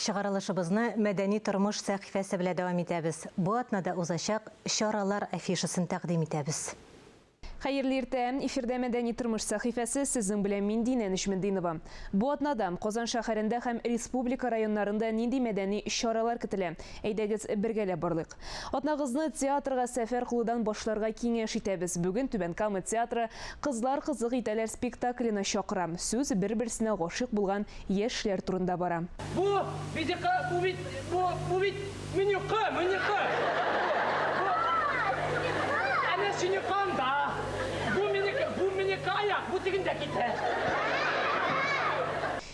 Шығарылышыбызны мәдәни тормыш сәхифәсе белән дәвам итәбез. Бу атнада узачак чаралар афишасын тәкъдим итәбез. Хәерле иртә, эфирдә мәдәни тормыш сәхифәсе сезнең белән мин Динә Нишмендинова. Бу атнада Казан шәһәрендә һәм республика районнарында нинди мәдәни чаралар көтелә? Әйдәгез бергәләп барлык. Атнагызны театрга сәфәр кылудан башларга киңәш итәбез. Бүген Түбән Кама театры кызлар кызык итәләр спектакленә чакыра. Сүз бер-берсенә гашык булган яшьләр турында бара. Бу бит минеке. Әнә синеке да. Бу минеке аяк, бу тигендә китә.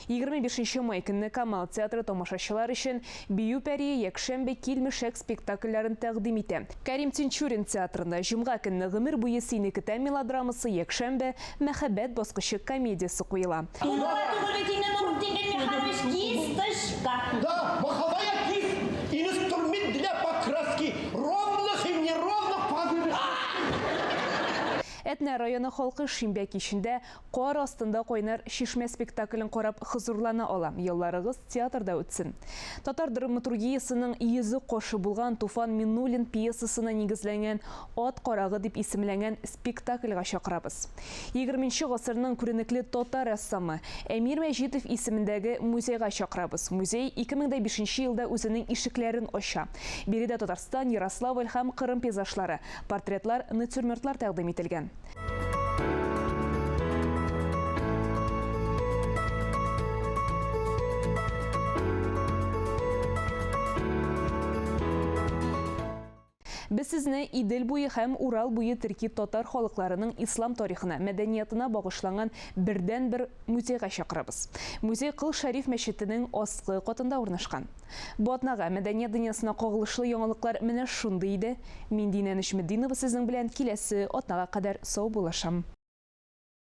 25 май көнне Камал театры тамашачылар өчен Бию пәри якшәмбе килмешәк спектакльләрен тәкъдим итә. Кәрим Тинчурин театрында җомга көнне гомер буе сине көтә мелодрамасы якшәмбе мәхәббәт баскычы комедиясе куела. Да, маховая кисть, инструмент для покраски ровных и неровных пагубных. Әтнә районы халкы шимбә кичендә кар астында кайнар шишмә спектаклен карап хозурлана ала. Елларыгыз театрда үтсен. Татар драматургиясының йөзе кошы булган Туфан Миннуллин пьесасына нигезләнгән Ат карагы дип исемләнгән спектакльгә чакырабыз. 20нче гасырның күренекле татар рәссамы Әмир Мәҗитов исемендәге музейга чакырабыз. Музей 2005 елда үзенең ишекләрен ача. Биредә Татарстан, Ярославль һәм Кырым пейзажлары, портретлар, натюрмортлар тәкъдим ителгән. Без сезне Идел буе һәм Урал буе төрки татар халыкларының ислам тарихына, мәдәниятына багышланган бердән-бер музейга чакырабыз. Музей Кыл Шәриф мәчетенең аскы катында урнашкан. Бу атнага мәдәният дөньясына кагылышлы яңалыклар менә шундый иде. Мин Динә Нишмендинова сезнең белән киләсе атнага кадәр сау булышам.